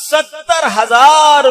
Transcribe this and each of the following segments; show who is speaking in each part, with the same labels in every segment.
Speaker 1: 70,000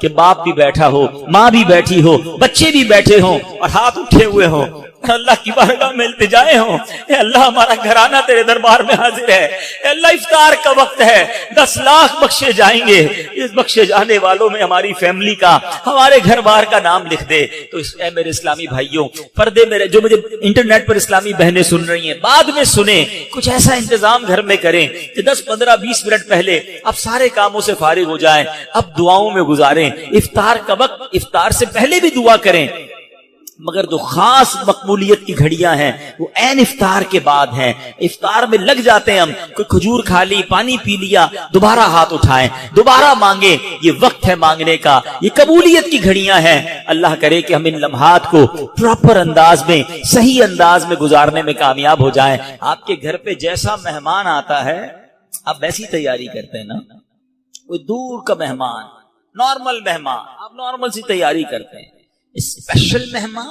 Speaker 1: کہ باپ بھی بیٹھا ہو, ماں بھی بیٹھی ہو, بچے بھی بیٹھے ہوں اور ہاتھ اٹھے ہوئے ہوں, اللہ کی بارگاہ میں التجائے ہوں, اے اللہ ہمارا گھرانہ تیرے دربار میں حاضر ہے, اے اللہ افطار کا وقت ہے, 10 لاکھ بخشے جائیں گے, اس بخشے جانے والوں میں ہماری فیملی کا, ہمارے گھر بار کا نام لکھ دے. تو اے میرے اسلامی بھائیوں, پردے میرے جو مجھے انٹرنیٹ پر اسلامی بہنیں سن رہی ہیں, بعد میں سنیں, کچھ ایسا انتظام گھر میں کریں کہ 10 15 20 منٹ پہلے اب سارے کاموں سے فارغ ہو جائیں, اب دعاؤں میں گزاریں. افطار کا وقت, افطار سے پہلے بھی دعا کریں, مگر جو خاص مقبولیت کی گھڑیاں ہیں وہ عین افطار کے بعد ہیں. افطار میں لگ جاتے ہیں ہم, کوئی کھجور کھا لی, پانی پی لیا, دوبارہ ہاتھ اٹھائیں, دوبارہ مانگیں. یہ وقت ہے مانگنے کا, یہ قبولیت کی گھڑیاں ہیں. اللہ کرے کہ ہم ان لمحات کو پراپر انداز میں, صحیح انداز میں گزارنے میں کامیاب ہو جائیں. آپ کے گھر پہ جیسا مہمان آتا ہے آپ ویسی تیاری کرتے ہیں نا. کوئی دور کا مہمان, نارمل مہمان, آپ نارمل سی تیاری کرتے ہیں. اسپیشل مہمان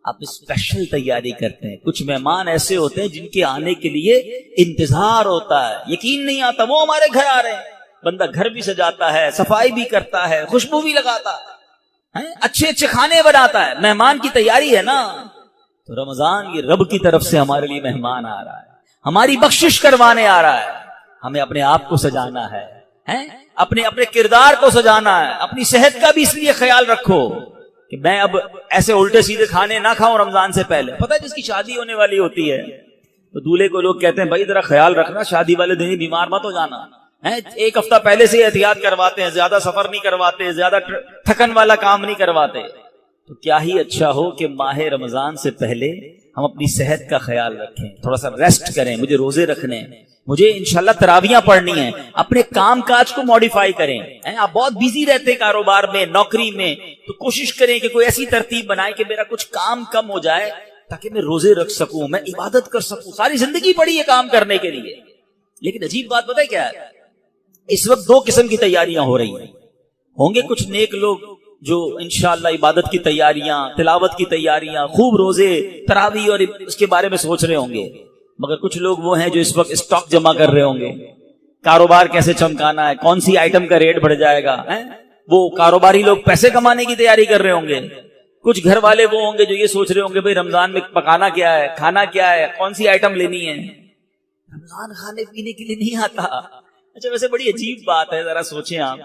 Speaker 1: آپ اسپیشل تیاری کرتے ہیں. کچھ مہمان ایسے ہوتے ہیں جن کے آنے کے لیے انتظار ہوتا ہے, یقین نہیں آتا وہ ہمارے گھر آ رہے ہیں. بندہ گھر بھی سجاتا ہے, صفائی بھی کرتا ہے, خوشبو بھی لگاتا ہے, اچھے اچھے کھانے بناتا ہے. مہمان کی تیاری ہے نا. تو رمضان یہ رب کی طرف سے ہمارے لیے مہمان آ رہا ہے, ہماری بخشش کروانے آ رہا ہے. ہمیں اپنے آپ کو سجانا ہے, اپنے کردار کو سجانا ہے. اپنی صحت کا بھی اس لیے خیال رکھو کہ میں اب ایسے الٹے سیدھے کھانے نہ کھاؤں رمضان سے پہلے. پتہ ہے جس کی شادی ہونے والی ہوتی ہے تو دولہے کو لوگ کہتے ہیں بھائی ذرا خیال رکھنا, شادی والے دن ہی بیمار مت ہو جانا. 1 ہفتہ پہلے سے احتیاط کرواتے ہیں, زیادہ سفر نہیں کرواتے, زیادہ تھکن والا کام نہیں کرواتے. تو کیا ہی اچھا ہو کہ ماہ رمضان سے پہلے ہم اپنی صحت کا خیال رکھیں, تھوڑا سا ریسٹ کریں. مجھے روزے رکھنے ہیں, مجھے انشاءاللہ تراویاں پڑھنی ہیں. اپنے کام کاج کو موڈیفائی کریں. آپ بہت بیزی رہتے ہیں کاروبار میں, نوکری میں, تو کوشش کریں کہ کوئی ایسی ترتیب بنائیں کہ میرا کچھ کام کم ہو جائے تاکہ میں روزے رکھ سکوں, میں عبادت کر سکوں. ساری زندگی پڑی ہے کام کرنے کے لیے. لیکن عجیب بات پتہ ہے کیا ہے, اس وقت 2 قسم کی تیاریاں ہو رہی ہیں. ہوں گے کچھ نیک لوگ جو انشاءاللہ عبادت کی تیاریاں, تلاوت کی تیاریاں, خوب روزے, تراویح اور اس کے بارے میں سوچ رہے ہوں گے. مگر کچھ لوگ وہ ہیں جو اس وقت اسٹاک جمع کر رہے ہوں گے, کاروبار کیسے چمکانا ہے, کون سی آئٹم کا ریٹ بڑھ جائے گا. وہ کاروباری لوگ پیسے کمانے کی تیاری کر رہے ہوں گے. کچھ گھر والے وہ ہوں گے جو یہ سوچ رہے ہوں گے بھئی رمضان میں پکانا کیا ہے, کھانا کیا ہے, کون سی آئٹم لینی ہے. رمضان کھانے پینے کے لیے نہیں آتا. اچھا ویسے بڑی عجیب بات ہے, ذرا سوچیں آپ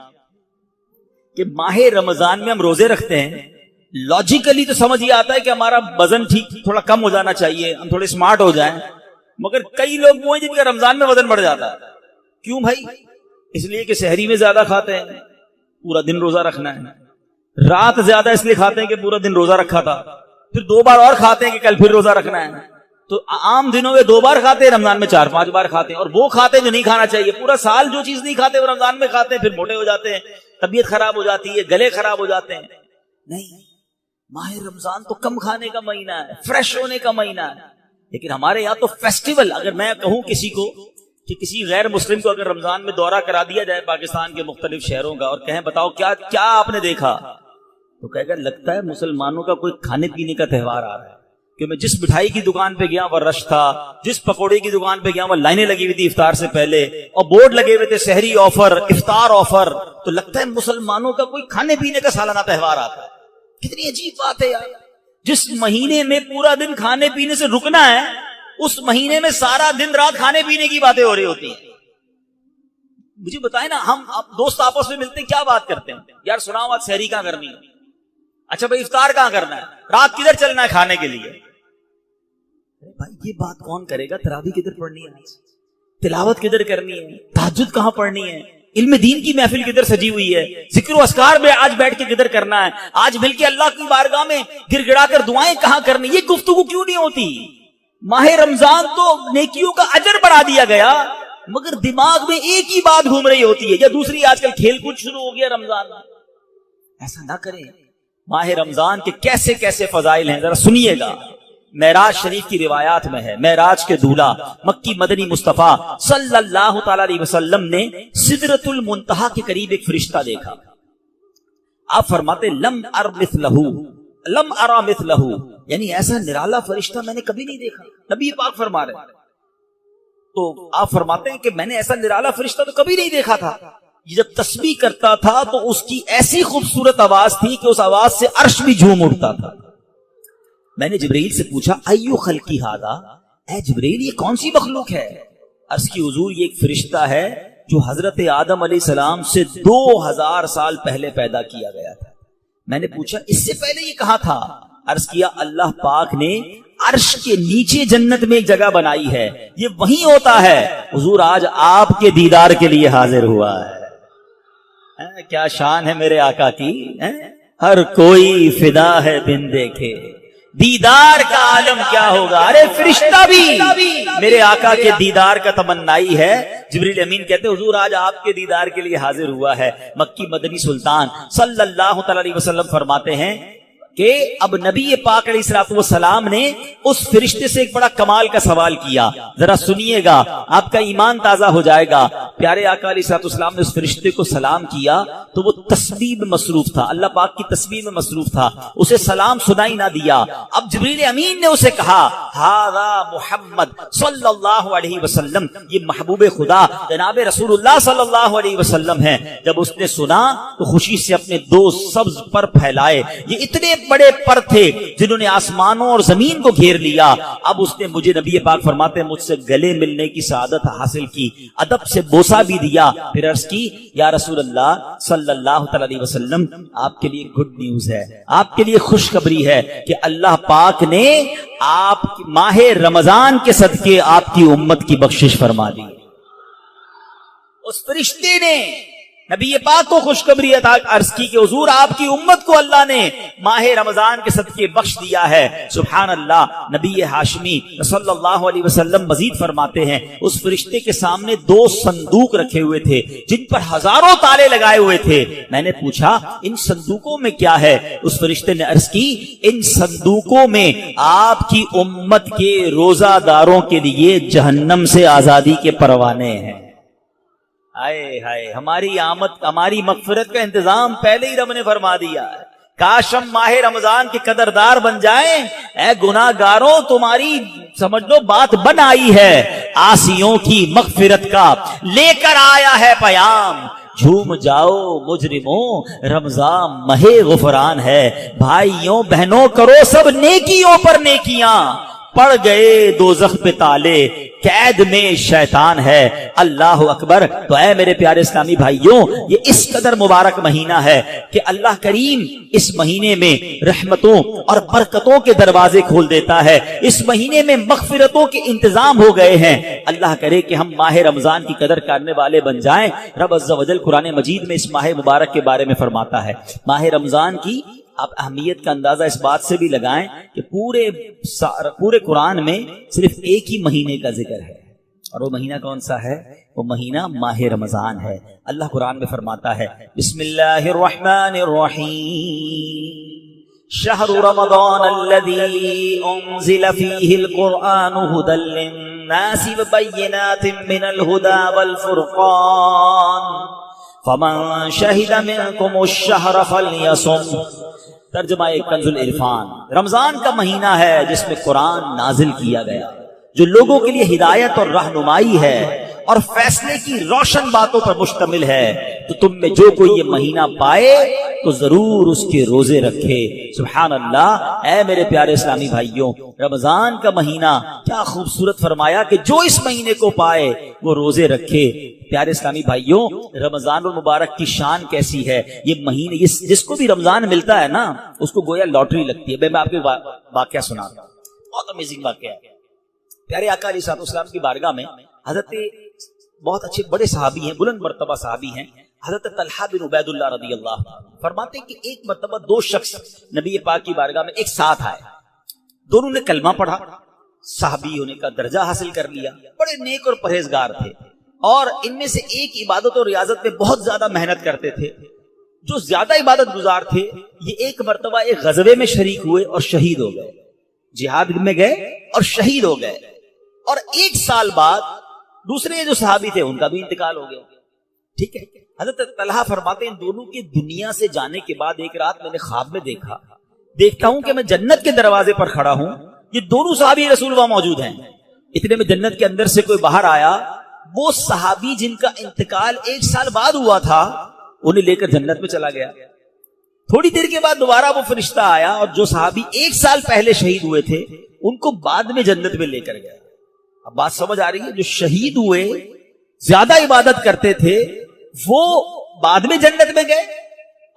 Speaker 1: کہ ماہ رمضان میں ہم روزے رکھتے ہیں, لاجیکلی تو سمجھ یہ آتا ہے کہ ہمارا وزن ٹھیک تھوڑا کم ہو جانا چاہیے, ہم تھوڑے اسمارٹ ہو جائیں. مگر کئی لوگ وہ ہیں جن کا رمضان میں وزن بڑھ جاتا ہے. کیوں بھائی؟ اس لیے کہ سحری میں زیادہ کھاتے ہیں, پورا دن روزہ رکھنا ہے. رات زیادہ اس لیے کھاتے ہیں کہ پورا دن روزہ رکھا تھا, پھر 2 بار اور کھاتے ہیں کہ کل پھر روزہ رکھنا ہے. تو عام دنوں میں 2 بار کھاتے ہیں, رمضان میں 4-5 بار کھاتے ہیں. اور وہ کھاتے ہیں جو نہیں کھانا چاہیے. پورا سال جو چیز نہیں کھاتے وہ رمضان میں کھاتے ہیں, پھر موٹے ہو جاتے ہیں, طبیعت خراب ہو جاتی ہے, گلے خراب ہو جاتے ہیں. نہیں, ماہ رمضان تو کم کھانے کا مہینہ ہے, فریش ہونے کا مہینہ ہے. لیکن ہمارے یہاں تو فیسٹیول, اگر میں کہوں کسی کو کہ کسی غیر مسلم کو اگر رمضان میں دورہ کرا دیا جائے پاکستان کے مختلف شہروں کا اور کہیں بتاؤ کیا آپ نے دیکھا, تو کہے گا لگتا ہے مسلمانوں کا کوئی کھانے پینے کا تہوار آ رہا ہے. کہ میں جس مٹھائی کی دکان پہ گیا وہ رش تھا, جس پکوڑے کی دکان پہ گیا وہ لائنیں لگی ہوئی تھی افطار سے پہلے, اور بورڈ لگے ہوئے تھے سحری آفر, افطار آفر. تو لگتا ہے مسلمانوں کا کوئی کھانے پینے کا سالانہ تہوار آتا ہے. کتنی عجیب بات ہے یار. جس مہینے میں پورا دن کھانے پینے سے رکنا ہے, اس مہینے میں سارا دن رات کھانے پینے کی باتیں ہو رہی ہوتی ہیں. مجھے بتائیں نا, ہم دوست آپس میں ملتے کیا بات کرتے ہیں, یار سناؤ آج سحری کہاں کرنی ہے, اچھا بھائی افطار کہاں کرنا ہے, رات کدھر چلنا ہے کھانے کے لیے. بھائی یہ بات کون کرے گا, تراویح کدھر پڑھنی ہے, تلاوت کدھر کرنی ہے, تہجد کہاں پڑھنی ہے, علم دین کی محفل کدھر سجی ہوئی ہے, ذکر و اذکار میں آج بیٹھ کے کدھر کرنا ہے, آج مل کے اللہ کی بارگاہ میں گر گڑا کر دعائیں کہاں کرنی, یہ گفتگو کیوں نہیں ہوتی. ماہ رمضان تو نیکیوں کا اجر بڑھا دیا گیا, مگر دماغ میں ایک ہی بات گھوم رہی ہوتی ہے, یا دوسری آج کل کھیل کود شروع ہو گیا رمضان میں. ایسا نہ کریں. ماہ رمضان کے کیسے کیسے فضائل ہیں ذرا سنیے گا. معراج شریف کی روایات میں ہے, معراج کے دولہا مکی مدنی مصطفیٰ صلی اللہ تعالی علیہ وسلم نے سدرۃ المنتہا کے قریب ایک فرشتہ دیکھا. آپ فرماتے لم ارى مثلہ, یعنی ایسا نرالا فرشتہ میں نے کبھی نہیں دیکھا. نبی پاک فرما رہے تو آپ فرماتے ہیں کہ میں نے ایسا نرالا فرشتہ تو کبھی نہیں دیکھا تھا. یہ جب تسبیح کرتا تھا تو اس کی ایسی خوبصورت آواز تھی کہ اس آواز سے عرش بھی جھوم اٹھتا تھا. میں نے جبرائیل سے پوچھا ایو خلقی ھذا، اے جبرائیل یہ کون سی مخلوق ہے؟ عرض کی حضور یہ ایک فرشتہ ہے جو حضرت آدم علیہ السلام سے 2000 سال پہلے پیدا کیا گیا تھا. میں نے پوچھا اس سے پہلے یہ کہاں تھا؟ عرض کیا اللہ پاک نے عرش کے نیچے جنت میں ایک جگہ بنائی ہے، یہ وہیں ہوتا ہے. حضور آج آپ کے دیدار کے لیے حاضر ہوا ہے. کیا شان ہے میرے آقا کی، ہر کوئی فدا ہے بن دیکھے، دیدار کا عالم کیا ہوگا. ارے فرشتہ بھی میرے آقا کے دیدار کا تمنائی ہے. جبریل امین کہتے ہیں حضور آج آپ کے دیدار کے لیے حاضر ہوا ہے. مکی مدنی سلطان صلی اللہ تعالی علیہ وسلم فرماتے ہیں کہ اب نبی پاک علیہ الصلوۃ والسلام نے اس فرشتے سے ایک بڑا کمال کا سوال کیا. ذرا سنیے گا، آپ کا ایمان تازہ ہو جائے گا. پیارے آقا علیہ الصلوۃ والسلام نے اس فرشتے کو سلام کیا تو وہ تسبیح میں مصروف تھا، اللہ پاک کی تسبیح میں مصروف تھا، اسے سلام سنائی نہ دیا. اب جبریل امین نے اسے کہا ھذا محمد صلی اللہ علیہ وسلم، یہ محبوب خدا جناب رسول اللہ صلی اللہ علیہ وسلم ہیں. جب اس نے سنا تو خوشی سے اپنے 2 سبز پر پھیلائے. یہ اتنے بڑے پر تھے جنہوں نے آسمانوں اور زمین کو گھیر لیا. اب اس نے مجھے نبی پاک فرماتے ہیں مجھ سے گلے ملنے کی سعادت حاصل کی، ادب سے بوسہ بھی دیا. پھر عرض کی یا رسول اللہ صلی اللہ تعالی علیہ وسلم آپ کے لیے گڈ نیوز ہے، آپ کے لیے خوشخبری ہے کہ اللہ پاک نے آپ ماہ رمضان کے صدقے آپ کی امت کی بخشش فرما دی. اس فرشتے نے نبی پاک کو خوشخبری عطا عرض کی کہ حضور آپ کی امت کو اللہ نے ماہ رمضان کے صدقے بخش دیا ہے. سبحان اللہ. نبی ہاشمی صلی اللہ علیہ وسلم مزید فرماتے ہیں اس فرشتے کے سامنے 2 صندوق رکھے ہوئے تھے جن پر ہزاروں تالے لگائے ہوئے تھے. میں نے پوچھا ان صندوقوں میں کیا ہے؟ اس فرشتے نے عرض کی ان صندوقوں میں آپ کی امت کے روزہ داروں کے لیے جہنم سے آزادی کے پروانے ہیں. ہائے ہائے، ہماری آمد ہماری مغفرت کا انتظام پہلے ہی رب نے فرما دیا ہے. کاش ہم ماہ رمضان کے قدردار بن جائیں. اے گناہگاروں تمہاری سمجھ لو بات بن آئی ہے، عاصیوں کی مغفرت کا لے کر آیا ہے پیام. جھوم جاؤ مجرموں رمضان ماہ غفران ہے. بھائیوں بہنوں کرو سب نیکیوں پر نیکیاں، پڑ گئے دوزخ پہ تالے قید میں شیطان ہے. اللہ اکبر. تو اے میرے پیارے اسلامی بھائیوں یہ اس قدر مبارک مہینہ ہے کہ اللہ کریم اس مہینے میں رحمتوں اور برکتوں کے دروازے کھول دیتا ہے. اس مہینے میں مغفرتوں کے انتظام ہو گئے ہیں. اللہ کرے کہ ہم ماہ رمضان کی قدر کرنے والے بن جائیں. رب عز و جل قرآن مجید میں اس ماہ مبارک کے بارے میں فرماتا ہے. ماہ رمضان کی آپ اہمیت کا اندازہ اس بات سے بھی لگائیں کہ پورے قرآن میں صرف ایک ہی مہینے کا ذکر ہے، اور وہ مہینہ کون سا ہے؟ وہ مہینہ ماہ رمضان ہے. اللہ قرآن میں فرماتا ہے بسم اللہ الرحمن الرحیم شہر رمضان الذی انزل فیہ القرآن ھدی للناس وبینات من الھدی والفرقان فمن شہد منکم الشہر فلیصم. ترجمہ کنز العرفان. رمضان کا مہینہ ہے جس میں قرآن نازل کیا گیا، جو لوگوں کے لیے ہدایت اور رہنمائی ہے اور فیصلے کی روشن باتوں پر مشتمل ہے. تو تم میں جو کوئی یہ مہینہ پائے تو ضرور اس کے روزے رکھے. سبحان اللہ. اے میرے پیارے اسلامی بھائیوں رمضان کا مہینہ کیا خوبصورت فرمایا کہ جو اس مہینے کو پائے وہ روزے رکھے. پیارے اسلامی بھائیوں رمضان المبارک کی شان کیسی ہے. یہ مہینے جس کو بھی رمضان ملتا ہے نا اس کو گویا لاٹری لگتی ہے. میں آپ کو واقعہ سناتا ہوں، بہت امیزنگ واقعہ ہے. پیارے آقا علیہ الصلوۃ والسلام کی بارگاہ میں حضرت بہت اچھے بڑے صحابی ہیں، بلند مرتبہ صحابی ہیں، حضرت طلحہ بن عبید اللہ رضی اللہ عنہ. فرماتے ہیں کہ ایک مرتبہ 2 شخص نبی پاک کی بارگاہ میں ایک ساتھ آئے. دونوں نے کلمہ پڑھا، صحابی ہونے کا درجہ حاصل کر لیا، بڑے نیک اور پرہیزگار تھے، اور ان میں سے ایک عبادت اور ریاضت میں بہت زیادہ محنت کرتے تھے. جو زیادہ عبادت گزار تھے یہ ایک مرتبہ ایک غزوے میں شریک ہوئے اور شہید ہو گئے. جہاد میں گئے اور شہید ہو گئے، اور 1 سال بعد دوسرے جو صحابی تھے ان کا بھی انتقال ہو گیا. ٹھیک ہے. حضرت طلحہ فرماتے ہیں ان دونوں کے دنیا سے جانے کے بعد ایک رات میں نے خواب میں دیکھتا ہوں کہ میں جنت کے دروازے پر کھڑا ہوں، یہ دونوں صحابی رسول اللہ موجود ہیں. اتنے میں جنت کے اندر سے کوئی باہر آیا، وہ صحابی جن کا انتقال 1 سال بعد ہوا تھا انہیں لے کر جنت میں چلا گیا۔ تھوڑی دیر کے بعد دوبارہ وہ فرشتہ آیا اور جو صحابی 1 سال پہلے شہید ہوئے تھے ان کو بعد میں جنت میں لے کر گیا۔ اب بات سمجھ آ رہی ہے؟ جو شہید ہوئے، زیادہ عبادت کرتے تھے، وہ بعد میں جنت میں گئے،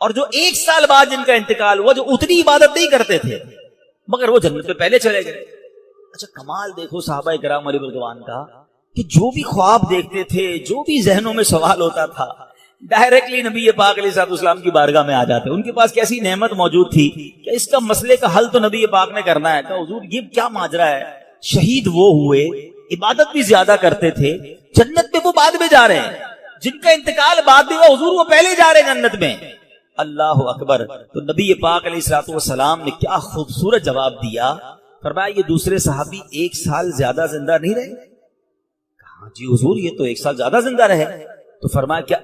Speaker 1: اور جو 1 سال بعد جن کا انتقال ہوا، جو اتنی عبادت نہیں کرتے تھے مگر وہ جنت میں پہلے چلے گئے۔ اچھا کمال دیکھو صحابہ کرام علیہ رضوان کا، کہ جو بھی خواب دیکھتے تھے، جو بھی ذہنوں میں سوال ہوتا تھا، ڈائریکٹلی نبی پاک علیہ السلام کی بارگاہ میں آ جاتے۔ ان کے پاس کیسی نعمت موجود تھی کہ اس کا مسئلے کا حل تو نبی پاک نے کرنا ہے۔ کہ حضور یہ کیا ماجرا ہے؟ شہید وہ ہوئے، عبادت بھی زیادہ کرتے تھے، جنت میں وہ بعد میں جا رہے ہیں، جن کا انتقال بعد میں ہوا حضور وہ پہلے جا رہے ہیں جنت میں۔ اللہ اکبر۔ تو نبی پاک علیہ السلام نے کیا خوبصورت جواب دیا، فرمایا یہ دوسرے صحابی 1 سال زیادہ زندہ نہیں رہے؟ کہا جی حضور یہ تو 1 سال زیادہ زندہ رہے۔ تو فرمایا کیا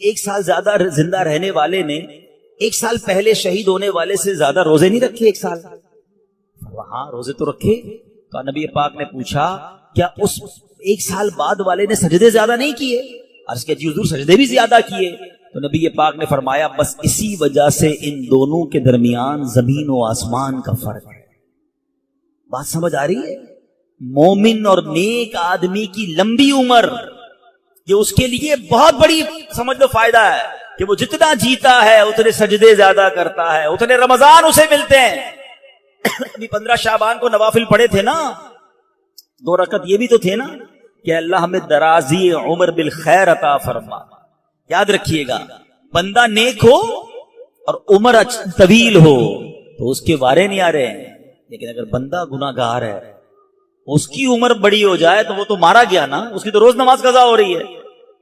Speaker 1: 1 سال زیادہ زندہ رہنے والے نے 1 سال پہلے شہید ہونے والے سے زیادہ روزے نہیں رکھے 1 سال؟ ہاں روزے تو رکھے۔ تو نبی پاک نے پوچھا کیا اس 1 سال بعد والے نے سجدے زیادہ نہیں کیے؟ عرض کیا جی حضور سجدے بھی زیادہ کیے۔ تو نبی پاک نے فرمایا بس اسی وجہ سے ان دونوں کے درمیان زمین و آسمان کا فرق ہے۔ بات سمجھ آ رہی ہے؟ مومن اور نیک آدمی کی لمبی عمر یہ اس کے لیے بہت بڑی سمجھ لو فائدہ ہے کہ وہ جتنا جیتا ہے اتنے سجدے زیادہ کرتا ہے، اتنے رمضان اسے ملتے ہیں۔ ابھی 15 شعبان کو نوافل پڑھے تھے نا، 2 رکعت یہ بھی تو تھے نا کہ اللہ ہمیں درازی عمر بالخیر عطا فرما۔ یاد رکھیے گا بندہ نیک ہو اور عمر طویل ہو تو اس کے وارے نہیں آ رہے ہیں، لیکن اگر بندہ گناہ گار ہے اس کی عمر بڑی ہو جائے تو وہ تو مارا گیا نا۔ اس کی تو روز نماز قضا ہو رہی ہے،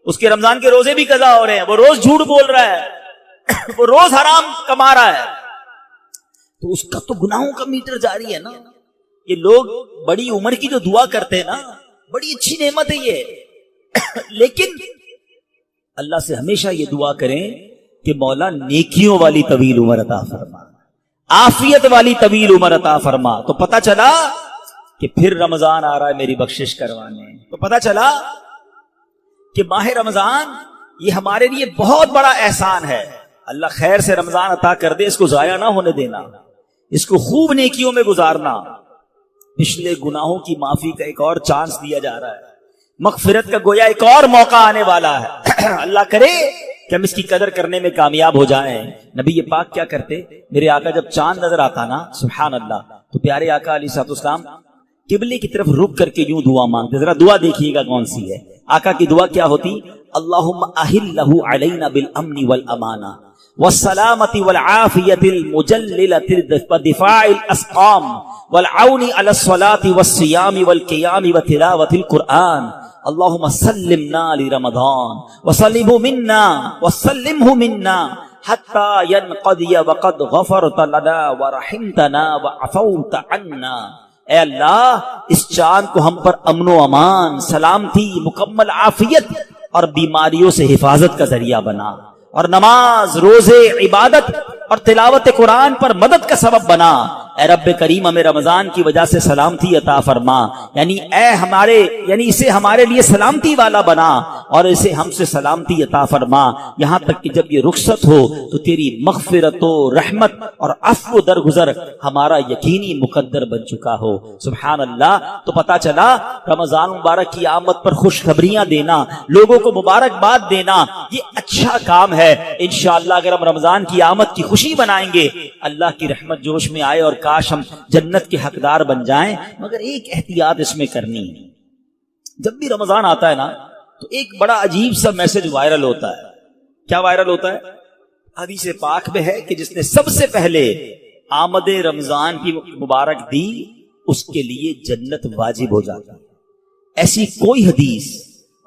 Speaker 1: اس کے رمضان کے روزے بھی قضا ہو رہے ہیں، وہ روز جھوٹ بول رہا ہے، وہ روز حرام کما رہا ہے، تو اس کا تو گناہوں کا میٹر جاری ہے نا۔ یہ لوگ بڑی عمر کی جو دعا کرتے ہیں نا، بڑی اچھی نعمت ہے یہ، لیکن اللہ سے ہمیشہ یہ دعا کریں کہ مولا نیکیوں والی طویل عمر عطا فرما، عافیت والی طویل عمر عطا فرما۔ تو پتہ چلا کہ پھر رمضان آ رہا ہے میری بخشش کروانے۔ تو پتہ چلا کہ ماہ رمضان یہ ہمارے لیے بہت بڑا احسان ہے۔ اللہ خیر سے رمضان عطا کر دے، اس کو ضائع نہ ہونے دینا، اس کو خوب نیکیوں میں گزارنا۔ پچھلے گناہوں کی معافی کا ایک اور چانس دیا جا رہا ہے، مغفرت کا گویا ایک اور موقع آنے والا ہے۔ اللہ کرے کہ ہم اس کی قدر کرنے میں کامیاب ہو جائیں۔ نبی پاک کیا کرتے، میرے آقا جب چاند نظر آتا نا سبحان اللہ، تو پیارے آقا علیہ السلام قبلے کی طرف رک کر کے یوں دعا مانگتے۔ ذرا دعا دیکھیے گا کون سی ہے۔ آقا کی دعا کیا ہوتی؟ اللہم اہلہ علینا بالامن والامانہ والسلامت والعافیت المجللۃ ودفاع الاسقام والعون علی الصلاۃ والصیام والقیام وتلاوۃ القرآن اللہم سلمنا لرمضان وسلمہ منا حتی ینقضی وقد غفرت لنا ورحمتنا وعفوت عنا۔ اے اللہ اس چاند کو ہم پر امن و امان، سلامتی، مکمل عافیت اور بیماریوں سے حفاظت کا ذریعہ بنا، اور نماز، روزے، عبادت اور تلاوت قرآن پر مدد کا سبب بنا۔ اے رب کریم ہمیں رمضان کی وجہ سے سلامتی عطا فرما، یعنی اسے ہمارے لیے سلامتی والا بنا اور اسے ہم سے سلامتی عطا فرما، یہاں تک کہ جب یہ رخصت ہو تو تیری مغفرت و رحمت اور عفو درگزر ہمارا یقینی مقدر بن چکا ہو۔ سبحان اللہ۔ تو پتا چلا رمضان مبارک کی آمد پر خوشخبریاں دینا، لوگوں کو مبارکباد دینا، یہ اچھا کام ہے۔ انشاءاللہ اگر ہم رمضان کی آمد کی خوشی بنائیں گے، اللہ کی رحمت جوش میں آئے اور کاش ہم جنت کے حقدار بن جائیں۔ مگر ایک احتیاط اس میں کرنی ہے، جب بھی رمضان آتا ہے نا تو ایک بڑا عجیب سا میسج وائرل ہوتا ہے۔ کیا وائرل ہوتا ہے؟ حدیث پاک میں ہے کہ جس نے سب سے پہلے آمد رمضان کی مبارک دی اس کے لیے جنت واجب ہو جاتا ہے۔ ایسی کوئی حدیث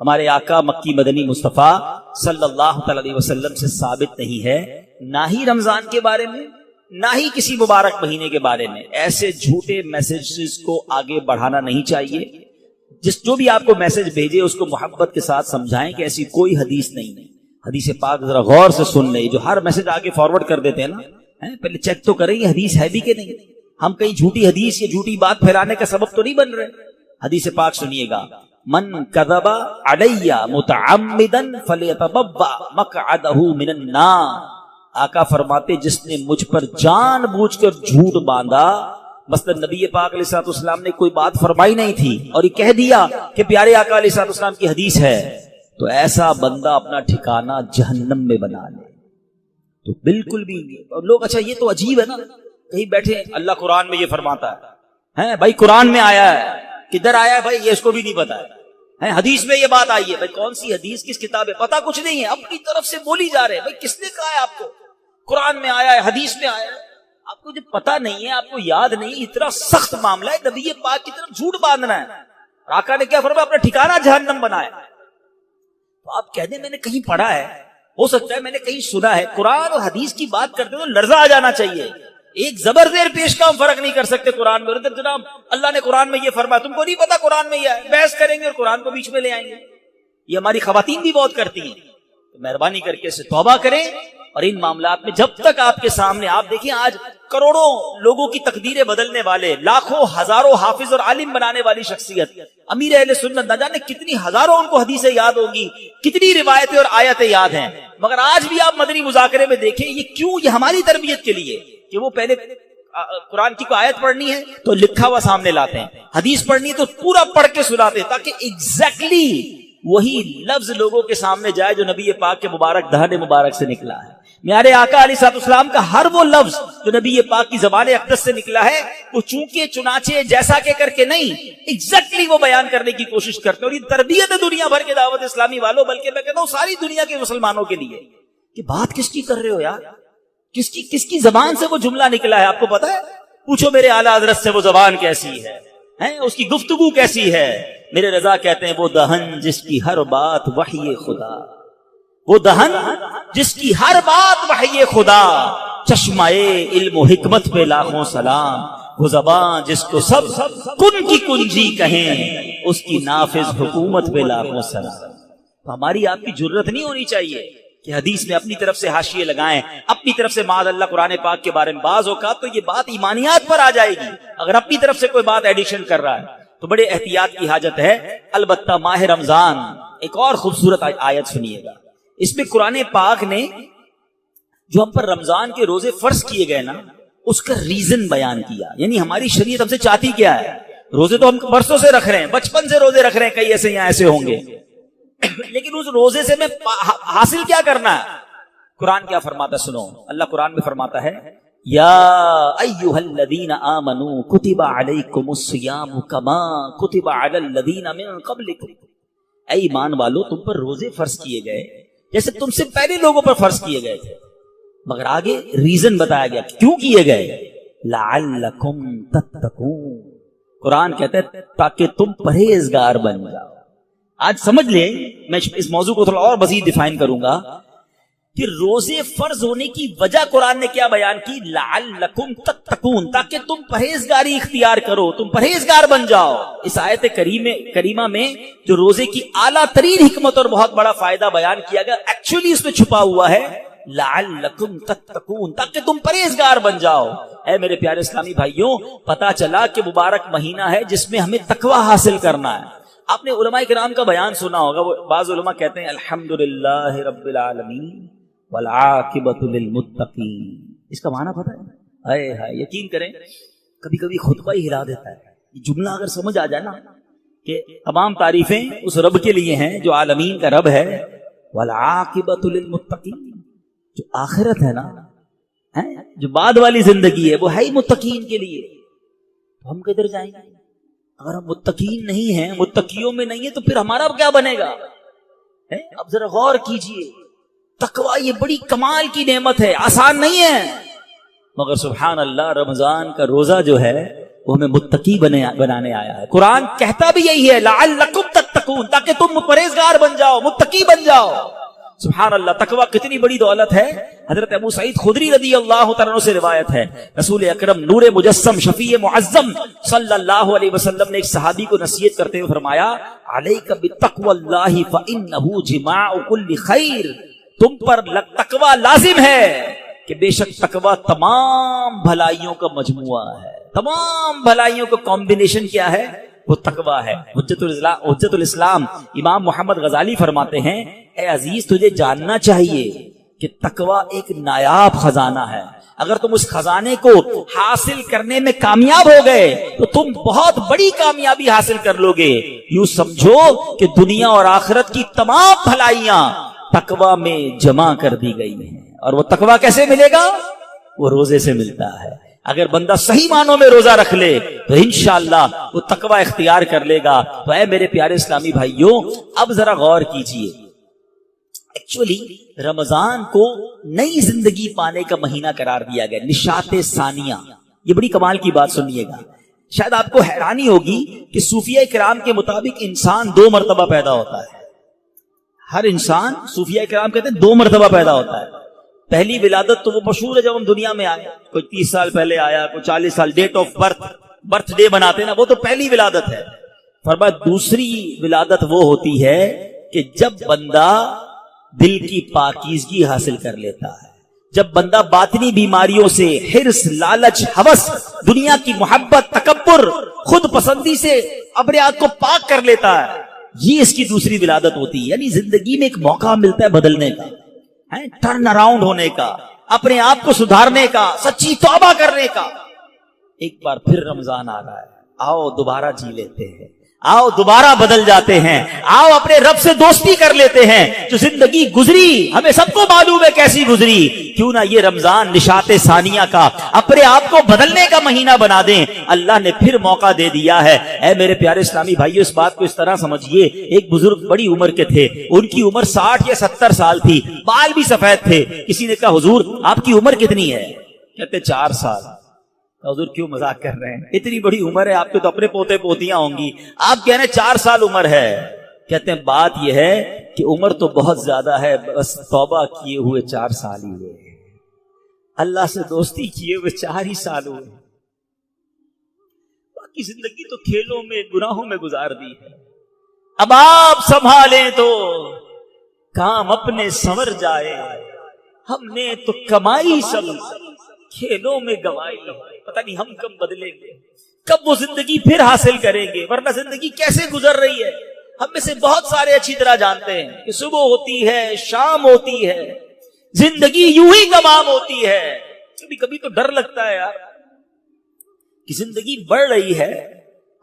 Speaker 1: ہمارے آقا مکی مدنی مصطفیٰ صلی اللہ علیہ وسلم سے ثابت نہیں ہے، نہ ہی رمضان کے بارے میں، نہ ہی کسی مبارک مہینے کے بارے میں۔ ایسے جھوٹے میسجز کو آگے بڑھانا نہیں چاہیے۔ جو بھی آپ کو میسج بھیجے اس کو محبت کے ساتھ سمجھائیں کہ ایسی کوئی حدیث نہیں۔ حدیث پاک ذرا غور سے سن لیں، جو ہر میسج آگے فارورڈ کر دیتے ہیں نا، پہلے چیک تو کریں یہ حدیث ہے بھی کہ نہیں۔ ہم کہیں جھوٹی حدیث یا جھوٹی بات پھیلانے کا سبب تو نہیں بن رہے۔ حدیث پاک سنیے گا، من کذب علی متعمدا فلیتبوأ مقعدہ من النار، آقا فرماتے جس نے مجھ پر جان بوجھ کر جھوٹ باندھا، مثلا نبی پاک علیہ الصلوۃ والسلام نے کوئی بات فرمائی نہیں تھی اور یہ کہہ دیا کہ پیارے آقا علیہ الصلوۃ والسلام کی حدیث ہے، تو ایسا بندہ اپنا ٹھکانہ جہنم میں بنا لے۔ تو بالکل بھی اور لوگ اچھا یہ تو عجیب ہے نا، کہیں بیٹھے اللہ قرآن میں یہ فرماتا ہے بھائی، قرآن میں آیا ہے، کدھر آیا ہے بھائی یہ اس کو بھی نہیں پتا ہے، حدیث میں یہ بات آئی ہے، بھائی کون سی حدیث کس کتاب ہے پتا کچھ نہیں ہے، اپنی طرف سے بولی جا رہے ہیں۔ بھائی کس نے کہا ہے آپ کو قرآن میں آیا ہے، حدیث میں آیا ہے؟ آپ کو جب پتا نہیں ہے، آپ کو یاد نہیں، اتنا سخت معاملہ ہے نبی پاک کی طرف جھوٹ باندھنا ہے، آقا نے کیا فرمایا؟ اپنا ٹھکانہ جہنم بنایا۔ تو آپ کہہ دیں میں نے کہیں پڑھا ہے، ہو سکتا ہے میں نے کہیں سنا ہے، قرآن اور حدیث کی بات کرتے تو لرزہ آ جانا چاہیے، ایک زبر زیر پیش کا ہم فرق نہیں کر سکتے قرآن میں، جناب اللہ نے قرآن میں یہ فرمایا، تم کو نہیں پتا قرآن میں یہ ہے، بحث کریں گے اور قرآن کو بیچ میں لے آئیں گے۔ یہ ہماری خواتین بھی بہت کرتی ہیں، تو مہربانی کر کے اسے توبہ کریں، اور ان معاملات میں جب تک آپ کے سامنے، آپ دیکھیں آج کروڑوں لوگوں کی تقدیریں بدلنے والے، لاکھوں ہزاروں حافظ اور عالم بنانے والی شخصیت امیر اہل سنت، نہ جانے کتنی ہزاروں ان کو حدیثیں یاد ہوں گی، کتنی روایتیں اور آیتیں یاد ہیں، مگر آج بھی آپ مدنی مذاکرے میں دیکھیں یہ کیوں، یہ ہماری تربیت کے لیے کہ وہ پہلے قرآن کی کوئی آیت پڑھنی ہے تو لکھا ہوا سامنے لاتے ہیں، حدیث پڑھنی ہے تو پورا پڑھ کے سناتے ہیں، تاکہ ایگزیکٹلی وہی لفظ لوگوں کے سامنے جائے جو نبی پاک کے مبارک دہن مبارک سے نکلا ہے۔ میارے آقا علیہ الصلوۃ والسلام کا ہر وہ لفظ جو نبی پاک کی زبان اقدس سے نکلا ہے، وہ چونکہ چنانچہ جیسا کہ کر کے نہیں، ایگزیکٹلی وہ بیان کرنے کی کوشش کرتے ہیں، اور یہ تربیت ہے دنیا بھر کے دعوت اسلامی والوں، بلکہ میں کہتا ہوں ساری دنیا کے مسلمانوں کے لیے، کہ بات کس کی کر رہے ہو یار، کس کی زبان سے وہ جملہ نکلا ہے آپ کو پتا ہے؟ پوچھو میرے اعلیٰ حضرت سے وہ زبان کیسی ہے، اس کی گفتگو کیسی ہے۔ میرے رضا کہتے ہیں وہ دہن جس کی ہر بات وحی خدا، وہ دہن جس کی ہر بات وحی خدا، چشمہ علم و حکمت پہ لاکھوں سلام، وہ زبان جس کو سب کن کی کنجی کہیں، اس کی نافذ حکومت پہ لاکھوں سلام۔ تو ہماری آپ کی جرت نہیں ہونی چاہیے کہ حدیث میں اپنی طرف سے حاشیے لگائیں، اپنی طرف سے معاذ اللہ قرآن پاک کے بارے میں بعض اوقات تو یہ بات ایمانیات پر آ جائے گی اگر اپنی طرف سے کوئی بات ایڈیشن کر رہا ہے، تو بڑے احتیاط کی حاجت ہے۔ البتہ ماہ رمضان ایک اور خوبصورت آیت سنیے گا، اس میں قرآن پاک نے جو ہم پر رمضان کے روزے فرض کیے گئے نا، اس کا ریزن بیان کیا، یعنی ہماری شریعت ہم سے چاہتی کیا ہے۔ روزے تو ہم برسوں سے رکھ رہے ہیں، بچپن سے روزے رکھ رہے ہیں، کئی ایسے یہاں ایسے ہوں گے، لیکن اس روزے سے میں حاصل کیا کرنا ہے؟ قرآن کیا فرماتا ہے سنو، اللہ قرآن میں فرماتا ہے یا ایھا الذین آمنوا کتب علیکم الصیام کما کتب علی الذین من قبلکم، اے ایمان والو تم پر روزے فرض کیے گئے جیسے تم سے پہلے لوگوں پر فرض کیے گئے تھے، مگر آگے ریزن بتایا گیا کیوں کیے گئے، لعلکم تتقون، قرآن کہتا ہے تاکہ تم پرہیزگار بن جاؤ۔ آج سمجھ لیں، میں اس موضوع کو تھوڑا اور مزید ڈیفائن کروں گا کہ روزے فرض ہونے کی وجہ قرآن نے کیا بیان کی، لعلکم تتقون، تاکہ تم پرہیزگاری اختیار کرو، تم پرہیزگار بن جاؤ۔ اس آیت کریمہ میں جو روزے کی اعلیٰ ترین حکمت اور بہت بڑا فائدہ بیان کیا گیا، ایکچولی اس میں چھپا ہوا ہے لعلکم تتقون، تاکہ تم پرہیزگار بن جاؤ۔ اے میرے پیارے اسلامی بھائیوں، پتا چلا کہ مبارک مہینہ ہے جس میں ہمیں تقوی حاصل کرنا ہے۔ آپ نے علماء کرام کا بیان سنا ہوگا، وہ بعض علماء کہتے ہیں الحمدللہ رب العالمین والعاقبۃ للمتقین، اس کا معنی پتہ ہے؟ اے ہائے، یقین کریں کبھی کبھی خطبہ ہی ہلا دیتا ہے یہ جملہ، اگر سمجھ آ جائے نا کہ تمام تعریفیں اس رب کے لیے ہیں جو عالمین کا رب ہے، والعاقبۃ للمتقین، جو آخرت ہے نا، جو بعد والی زندگی ہے وہ ہے ہی متقین کے لیے، تو ہم کدھر جائیں گے اگر ہم متقین نہیں ہیں، متقیوں میں نہیں ہیں، تو پھر ہمارا کیا بنے گا؟ اب ذرا غور کیجئے، تقوی یہ بڑی کمال کی نعمت ہے، آسان نہیں ہے، مگر سبحان اللہ رمضان کا روزہ جو ہے وہ ہمیں متقی بنانے آیا ہے۔ قرآن کہتا بھی یہی ہے لعلکم تتقون، تاکہ تم پرہیزگار بن جاؤ، متقی بن جاؤ۔ سبحان اللہ، تقوی کتنی بڑی دولت ہے۔ حضرت ابو سعید خدری رضی اللہ تعالیٰ عنہ سے روایت ہے، رسول اکرم نور مجسم شفیع معظم صلی اللہ علیہ وسلم نے ایک صحابی کو نصیحت کرتے ہوئے فرمایا علیک بتقوی اللہ فإنہ جماع کل خیر، تم پر تقوی لازم ہے کہ بے شک تقوی تمام بھلائیوں کا مجموعہ ہے، تمام بھلائیوں کا کمبینیشن کیا ہے؟ وہ تقویٰ ہے. حجت الاسلام امام محمد غزالی فرماتے ہیں اے عزیز تجھے جاننا چاہیے کہ تقویٰ ایک نایاب خزانہ ہے. اگر تم اس خزانے کو حاصل کرنے میں کامیاب ہو گئے تو تم بہت بڑی کامیابی حاصل کر لو گے. یوں سمجھو کہ دنیا اور آخرت کی تمام بھلائیاں تقویٰ میں جمع کر دی گئی ہیں. اور وہ تقویٰ کیسے ملے گا؟ وہ روزے سے ملتا ہے. اگر بندہ صحیح معنوں میں روزہ رکھ لے تو انشاءاللہ وہ تقویٰ اختیار کر لے گا. تو اے میرے پیارے اسلامی بھائیوں، اب ذرا غور کیجئے. ایکچولی رمضان کو نئی زندگی پانے کا مہینہ قرار دیا گیا، نشاط ثانیہ. یہ بڑی کمال کی بات سنیے گا. شاید آپ کو حیرانی ہوگی کہ صوفیہ کرام کے مطابق انسان 2 مرتبہ پیدا ہوتا ہے. ہر انسان صوفیہ کرام کہتے ہیں 2 مرتبہ پیدا ہوتا ہے. پہلی ولادت تو وہ مشہور ہے جب ہم دنیا میں آئے، کوئی 30 سال پہلے آیا، کوئی 40 سال، ڈیٹ آف برتھ ڈے بناتے نا، وہ تو پہلی ولادت ہے. فرمایا دوسری ولادت وہ ہوتی ہے کہ جب بندہ دل کی پاکیزگی حاصل کر لیتا ہے، جب بندہ باطنی بیماریوں سے، حرص، لالچ، ہوس، دنیا کی محبت، تکبر، خود پسندی سے اپنے آپ کو پاک کر لیتا ہے، یہ اس کی دوسری ولادت ہوتی ہے. یعنی زندگی میں ایک موقع ملتا ہے بدلنے کا، ٹرن اراؤنڈ ہونے کا، اپنے آپ کو سدھارنے کا، سچی توبہ کرنے کا. ایک بار پھر رمضان آ رہا ہے، آؤ دوبارہ جی لیتے ہیں، آؤ دوبارہ بدل جاتے ہیں، آؤ اپنے رب سے دوستی کر لیتے ہیں. جو زندگی گزری ہمیں سب کو معلوم ہے کیسی گزری، کیوں نہ یہ رمضان نشاط ثانیہ کا اپنے آپ کو بدلنے کا مہینہ بنا دیں. اللہ نے پھر موقع دے دیا ہے. اے میرے پیارے اسلامی بھائیو، اس بات کو اس طرح سمجھیے. ایک بزرگ بڑی عمر کے تھے، ان کی عمر 60 یا 70 سال تھی، بال بھی سفید تھے. کسی نے کہا حضور آپ کی عمر کتنی ہے؟ کہتے 4 سال. حضور کیوں مذاق کر رہے ہیں؟ اتنی بڑی عمر ہے، آپ کے تو اپنے پوتے پوتیاں ہوں گی، آپ کہہ رہے ہیں 4 سال عمر ہے. کہتے ہیں بات یہ ہے کہ عمر تو بہت زیادہ ہے، بس توبہ کیے ہوئے 4 سال ہی ہوئے، اللہ سے دوستی کیے ہوئے 4 ہی سال ہوئے، باقی زندگی تو کھیلوں میں، گناہوں میں گزار دی ہے. اب آپ سنبھالیں تو کام اپنے سنور جائے، ہم نے تو کمائی سب کھیلوں میں گوائی. پتہ نہیں ہم کب بدلیں گے، کب وہ زندگی پھر حاصل کریں گے. ورنہ زندگی کیسے گزر رہی ہے ہم میں سے بہت سارے اچھی طرح جانتے ہیں کہ صبح ہوتی ہے، شام ہوتی ہے، زندگی یوں ہی تمام ہوتی ہے. کبھی کبھی تو ڈر لگتا ہے یار کہ زندگی بڑھ رہی ہے،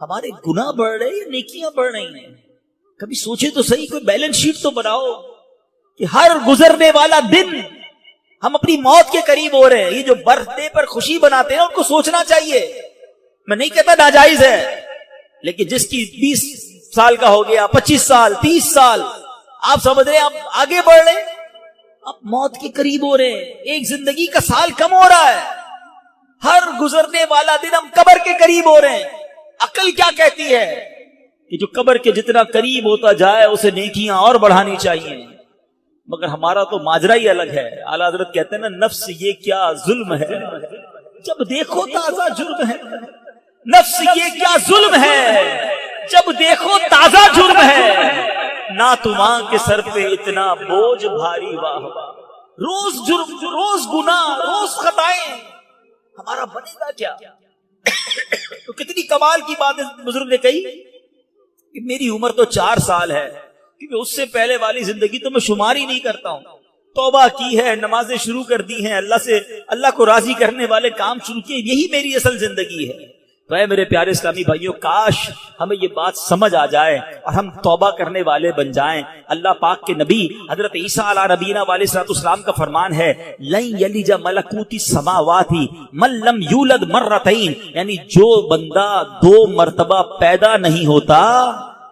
Speaker 1: ہمارے گناہ بڑھ رہے ہیں، نیکیاں بڑھ رہی ہیں. کبھی سوچے تو صحیح، کوئی بیلنس شیٹ تو بناؤ کہ ہر گزرنے والا دن ہم اپنی موت کے قریب ہو رہے ہیں. یہ جو برتھ ڈے پر خوشی بناتے ہیں ان کو سوچنا چاہیے. میں نہیں کہتا ناجائز ہے، لیکن جس کی 20 سال کا ہو گیا، 25 سال، 30 سال، آپ سمجھ رہے ہیں آپ آگے بڑھ رہے ہیں، آپ موت کے قریب ہو رہے ہیں. ایک زندگی کا سال کم ہو رہا ہے، ہر گزرنے والا دن ہم قبر کے قریب ہو رہے ہیں. عقل کیا کہتی ہے کہ جو قبر کے جتنا قریب ہوتا جائے اسے نیکیاں اور بڑھانی چاہیے. مگر ہمارا تو ماجرا ہی الگ ہے. اعلیٰ حضرت کہتے ہیں نا، نفس یہ کیا ظلم ہے، جب دیکھو تازہ جرم ہے. نفس یہ کیا ظلم ہے، جب دیکھو تازہ جرم ہے. نہ تمہاں کے سر پہ اتنا بوجھ بھاری، واہ واہ. روز جرم، روز گناہ، روز خطائیں، ہمارا بنے گا کیا؟ تو کتنی کمال کی بات بزرگ نے کہی کہ میری عمر تو 4 سال ہے، کیونکہ اس سے پہلے والی زندگی تو میں شمار ہی نہیں کرتا ہوں. توبہ کی ہے، نمازیں شروع کر دی ہیں، اللہ کو راضی کرنے والے کام شروع کیے، یہی میری اصل زندگی ہے. تو اے میرے پیارے اسلامی بھائیوں، کاش ہمیں یہ بات سمجھ آ جائے اور ہم توبہ کرنے والے بن جائیں. اللہ پاک کے نبی حضرت عیسیٰ علیہ نبینا علیہ السلام کا فرمان ہے، لن یلج ملکوت السماوات من لم یولد مرتین، یعنی جو بندہ 2 مرتبہ پیدا نہیں ہوتا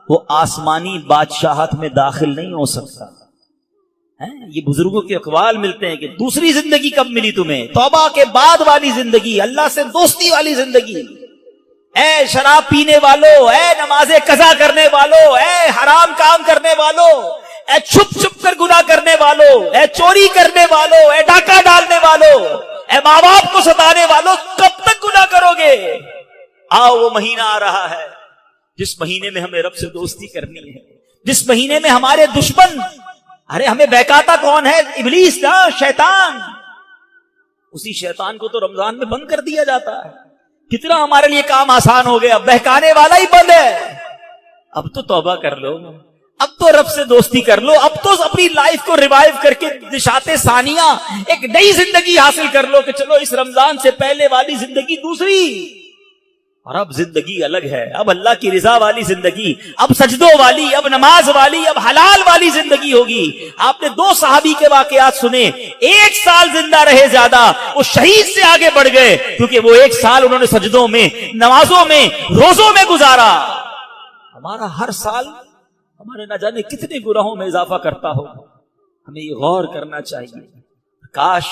Speaker 1: وہ آسمانی بادشاہت میں داخل نہیں ہو سکتا. یہ بزرگوں کے اقوال ملتے ہیں کہ دوسری زندگی کب ملی تمہیں؟ توبہ کے بعد والی زندگی، اللہ سے دوستی والی زندگی. اے شراب پینے والو، اے نمازیں قضا کرنے والو، اے حرام کام کرنے والو، اے چھپ چھپ کر گناہ کرنے والو، اے چوری کرنے والو، اے ڈاکہ ڈالنے والو، اے ماں باپ کو ستانے والو، کب تک گناہ کرو گے؟ آؤ وہ مہینہ آ رہا ہے جس مہینے میں ہمیں رب سے دوستی کرنی ہے، جس مہینے میں ہمارے دشمن، ارے ہمیں بہکاتا کون ہے؟ ابلیس نا، شیطان. اسی شیطان کو تو رمضان میں بند کر دیا جاتا ہے. کتنا ہمارے لیے کام آسان ہو گیا، بہکانے والا ہی بند ہے. اب تو توبہ کر لو، اب تو رب سے دوستی کر لو، اب تو اپنی لائف کو ریوائیو کر کے نشاط ثانیہ ایک نئی زندگی حاصل کر لو کہ چلو اس رمضان سے پہلے والی زندگی دوسری، اور اب زندگی الگ ہے، اب اللہ کی رضا والی زندگی، اب سجدوں والی، اب نماز والی، اب حلال والی زندگی ہوگی۔ آپ نے 2 صحابی کے واقعات سنے، 1 سال زندہ رہے زیادہ، وہ شہید سے آگے بڑھ گئے کیونکہ وہ 1 سال انہوں نے سجدوں میں، نمازوں میں، روزوں میں گزارا۔ ہمارا ہر سال ہمارے نہ جانے کتنے گناہوں میں اضافہ کرتا ہو، ہمیں یہ غور کرنا چاہیے۔ کاش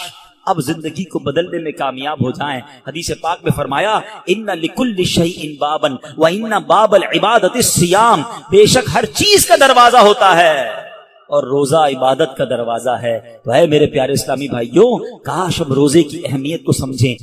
Speaker 1: اب زندگی کو بدلنے میں کامیاب ہو جائیں۔ حدیث پاک میں فرمایا ان لکل شیء بابا وان باب العبادۃ الصیام، بے شک ہر چیز کا دروازہ ہوتا ہے اور روزہ عبادت کا دروازہ ہے۔ تو اے میرے پیارے اسلامی بھائیوں، کاش ہم روزے کی اہمیت کو سمجھیں۔